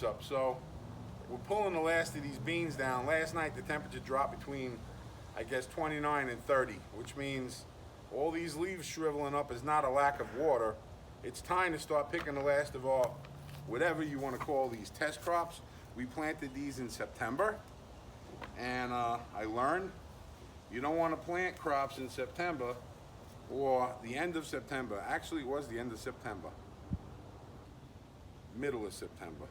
roots up. So we're pulling the last of these beans down. Last night the temperature dropped between, I guess, 29 and 30, which means all these leaves shriveling up is not a lack of water. It's time to start picking the last of our, whatever you want to call these test crops. We planted these in September, and I learned you don't want to plant crops in September or the end of September. Actually, it was the end of September, middle of September.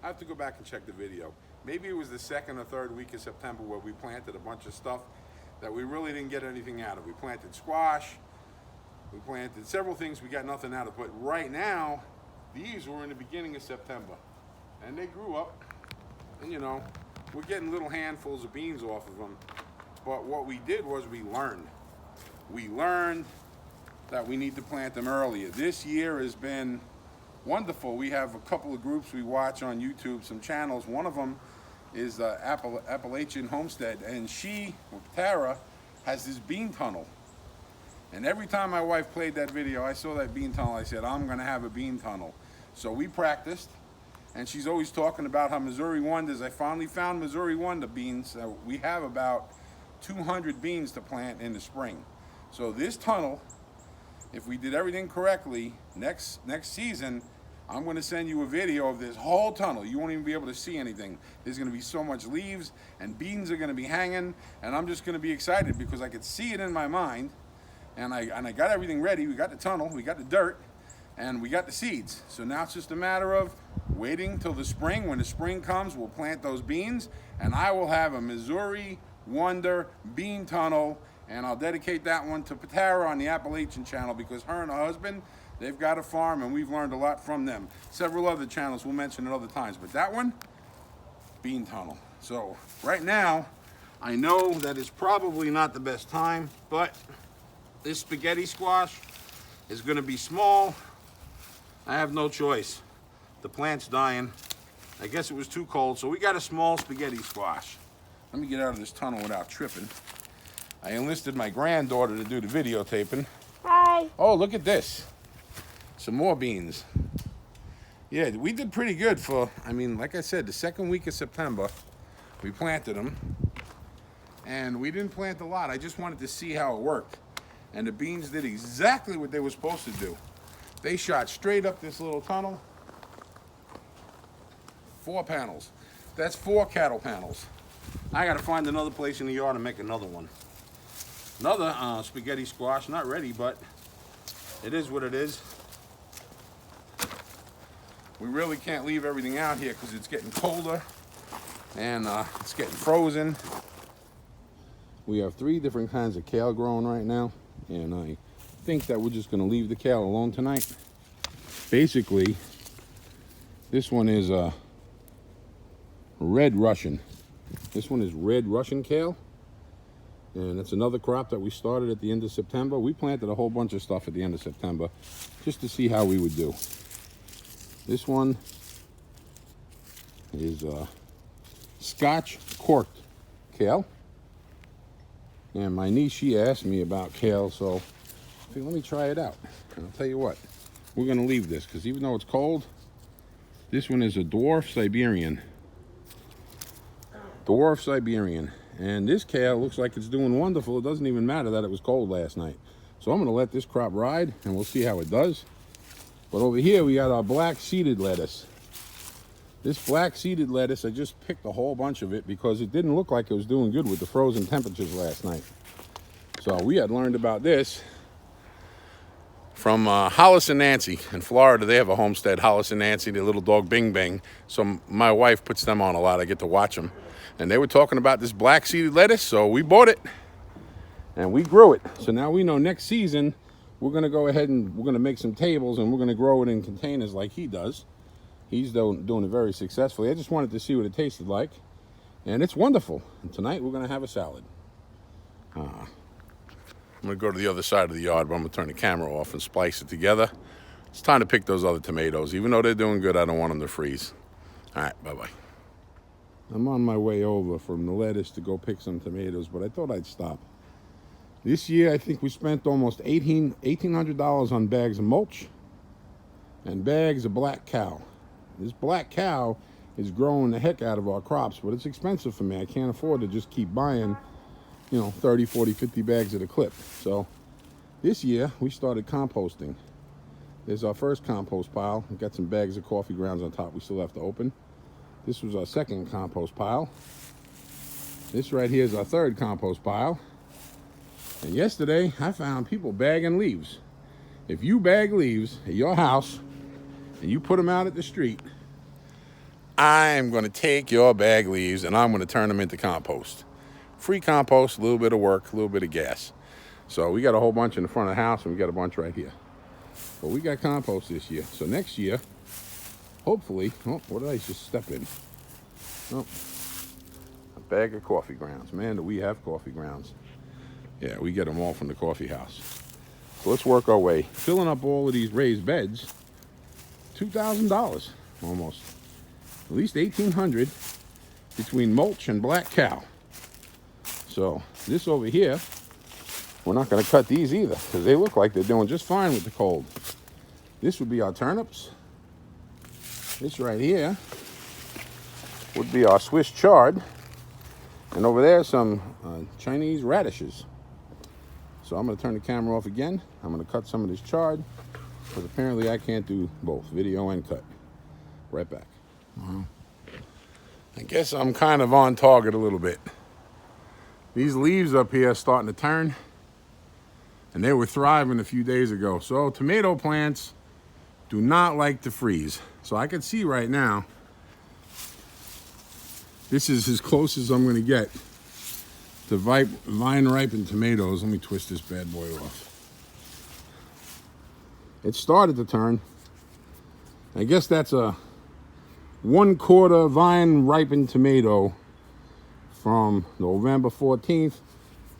I have to go back and check the video. Maybe it was the second or third week of September where we planted a bunch of stuff that we really didn't get anything out of. We planted squash, we planted several things we got nothing out of. But right now, these were in the beginning of September. And they grew up, and you know, we're getting little handfuls of beans off of them. But what we did was we learned. We learned that we need to plant them earlier. This year has been wonderful. We have a couple of groups we watch on YouTube, some channels. One of them is Appalachian Homestead, and she, Tara, has this bean tunnel. And every time my wife played that video, I saw that bean tunnel, I said, I'm gonna have a bean tunnel. So we practiced, and she's always talking about how Missouri Wonders. I finally found Missouri Wonder beans. We have about 200 beans to plant in the spring. So this tunnel, if we did everything correctly, next season, I'm going to send you a video of this whole tunnel. You won't even be able to see anything. There's going to be so much leaves, and beans are going to be hanging, and I'm just going to be excited because I could see it in my mind, and I got everything ready. We got the tunnel, we got the dirt, and we got the seeds. So now it's just a matter of waiting till the spring. When the spring comes, we'll plant those beans, and I will have a Missouri Wonder bean tunnel, and I'll dedicate that one to Tara on the Appalachian channel because her and her husband, they've got a farm and we've learned a lot from them. Several other channels we'll mention at other times, but that one, bean tunnel. So right now, I know that it's probably not the best time, but this spaghetti squash is gonna be small. I have no choice. The plant's dying. I guess it was too cold, so we got a small spaghetti squash. Let me get out of this tunnel without tripping. I enlisted my granddaughter to do the videotaping. Hi. Oh, look at this. Some more beans. Yeah, we did pretty good for, I mean, like I said, the second week of September, we planted them. And we didn't plant a lot. I just wanted to see how it worked. And the beans did exactly what they were supposed to do. They shot straight up this little tunnel. 4 panels. That's 4 cattle panels. I gotta find another place in the yard and make another one. Another spaghetti squash, not ready, but it is what it is. We really can't leave everything out here because it's getting colder and it's getting frozen. We have 3 different kinds of kale growing right now, and I think that we're just gonna leave the kale alone tonight. Basically, this one is red Russian. This one is red Russian kale. And it's another crop that we started at the end of September. We planted a whole bunch of stuff at the end of September just to see how we would do. This one is Scotch corked kale. And my niece, she asked me about kale, so I think, let me try it out. And I'll tell you what, we're gonna leave this because even though it's cold, this one is a dwarf Siberian. Dwarf Siberian. And this kale looks like it's doing wonderful. It doesn't even matter that it was cold last night. So I'm gonna let this crop ride and we'll see how it does. But over here we got our black seeded lettuce. This black seeded lettuce, I just picked a whole bunch of it because it didn't look like it was doing good with the frozen temperatures last night. So we had learned about this from Hollis and Nancy in Florida. They have a homestead, Hollis and Nancy, the little dog Bing Bang. So my wife puts them on a lot. I get to watch them. And they were talking about this black seeded lettuce, so we bought it and we grew it. So now we know next season we're gonna go ahead and we're gonna make some tables and we're gonna grow it in containers like he does. He's doing it very successfully. I just wanted to see what it tasted like, and it's wonderful. And tonight we're gonna have a salad. I'm gonna go to the other side of the yard, but I'm gonna turn the camera off and splice it together. It's time to pick those other tomatoes. Even though they're doing good, I don't want them to freeze. All right, bye-bye. I'm on my way over from the lettuce to go pick some tomatoes, but I thought I'd stop. This year, I think we spent almost $1,800 on bags of mulch and bags of black cow. This black cow is growing the heck out of our crops, but it's expensive for me. I can't afford to just keep buying, 30, 40, 50 bags at a clip. So this year we started composting. There's our first compost pile. We've got some bags of coffee grounds on top we still have to open. This was our second compost pile. This right here is our third compost pile. And yesterday I found people bagging leaves. If you bag leaves at your house and you put them out at the street, I am going to take your bag leaves and I'm going to turn them into compost. Free compost, a little bit of work, a little bit of gas. So we got a whole bunch in the front of the house and we got a bunch right here. But we got compost this year. So next year, hopefully, what did I just step in? Oh, a bag of coffee grounds. Man, do we have coffee grounds. Yeah, we get them all from the coffee house. So let's work our way. Filling up all of these raised beds, $2,000 almost. At least $1,800 between mulch and black cow. So this over here, we're not going to cut these either because they look like they're doing just fine with the cold. This would be our turnips. This right here would be our Swiss chard. And over there, some Chinese radishes. So I'm going to turn the camera off again. I'm going to cut some of this chard because apparently I can't do both video and cut. Right back. I guess I'm kind of on target a little bit. These leaves up here are starting to turn, and they were thriving a few days ago. So tomato plants do not like to freeze. So I can see right now, this is as close as I'm going to get to vine ripened tomatoes. Let me twist this bad boy off. It started to turn. I guess that's a 1/4 vine ripened tomato from November 14th,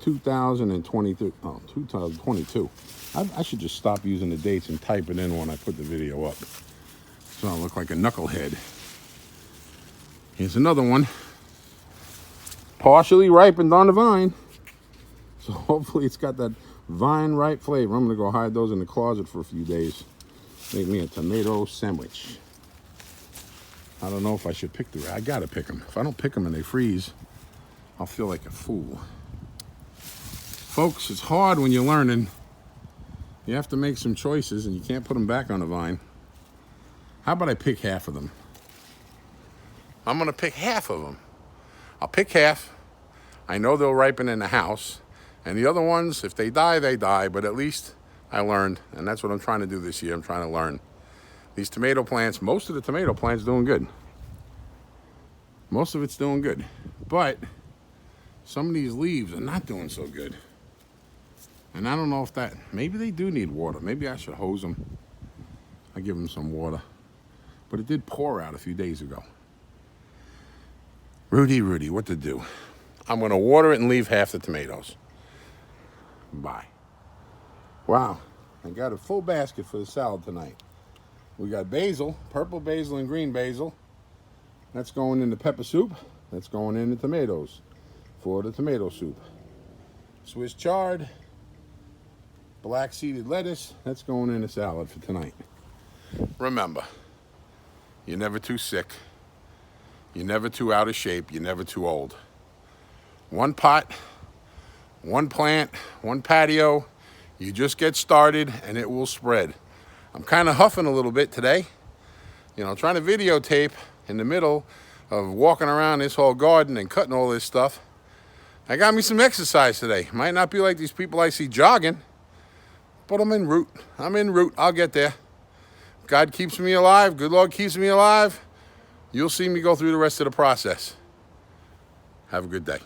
2022. Oh, 2022. I should just stop using the dates and type it in when I put the video up. So I look like a knucklehead. Here's another one. Partially ripened on the vine. So hopefully it's got that vine ripe flavor. I'm going to go hide those in the closet for a few days. Make me a tomato sandwich. I don't know if I should pick I gotta pick them. If I don't pick them and they freeze, I'll feel like a fool. Folks, it's hard when you're learning. You have to make some choices and you can't put them back on the vine. How about I pick half of them? I'm gonna pick half of them. I'll pick half. I know they'll ripen in the house. And the other ones, if they die, they die. But at least I learned. And that's what I'm trying to do this year. I'm trying to learn. These tomato plants, most of the tomato plants doing good. Most of it's doing good. But some of these leaves are not doing so good. And I don't know if maybe they do need water. Maybe I should hose them. I give them some water. But it did pour out a few days ago. Rudy, what to do? I'm going to water it and leave half the tomatoes. Bye. Wow, I got a full basket for the salad tonight. We got basil, purple basil and green basil. That's going in the pepper soup. That's going in the tomatoes for the tomato soup. Swiss chard, black seeded lettuce. That's going in the salad for tonight. Remember, you're never too sick. You're never too out of shape. You're never too old. One pot, one plant, one patio. You just get started and it will spread. I'm kind of huffing a little bit today. Trying to videotape in the middle of walking around this whole garden and cutting all this stuff. I got me some exercise today. Might not be like these people I see jogging, but I'm en route. I'll get there. God keeps me alive. Good Lord keeps me alive. You'll see me go through the rest of the process. Have a good day.